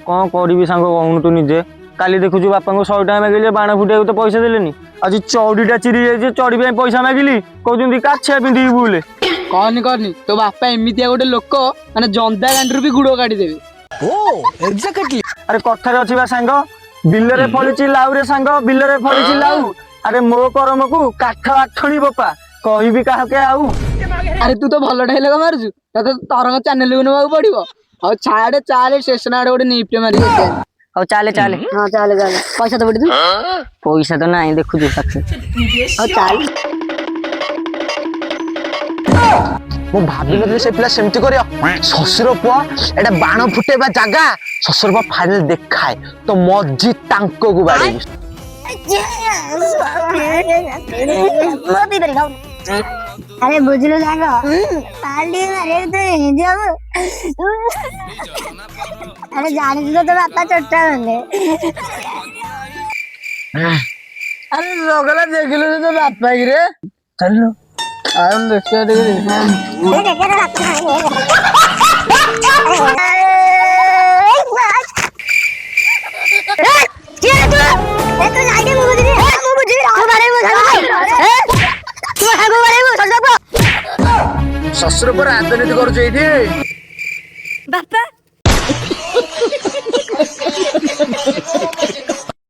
कौन करी सांग कहूनु तू निजे काली देखुଛୁ बापा 100 टका मागिले बाण फुटिया तो पैसा देलेनी आज चौड़ीटा चिरी जाइए चौड़ी पैसा मागिली कहते काछिया पिंधि बुले कहनी तो बापा एमती गोटे लोक माने जंदा गांडू भी गुड़ काटिदेवे ओ एक्जाक्टली अरे कथारे अछि बा सांग बिलरे फलिछि लाउ रे सांग बिलरे फलिछि लाउ अरे मो करम को काठ आठणी बपा कहबी काह के आउ अरे तू तो भल डायलॉग मारुछु तो तरंग चैनल को नबाक पड़िबो और छाड़े चाले स्टेशन आड़े गोटे नीपटे मारी और चाले चाले हां चाले चाले पैसा तो पड़ी तू पैसा तो नहीं देखु जो साक्षी और चाल मु भाबी नथले से पिला सेमती करियो ससुर पुआ एटा बाण फुटेबा जागा ससुर पुआ फाइनल देखाए तो मजी तांको को बाड़ी अरे बुझलो जागो पाली मारे तो जब अरे जाने तो बापा चोटा होंगे अरे लोगला देखिलो तो बापा की रे चलो आयम देखते ससुर पर राजनीति करू बापा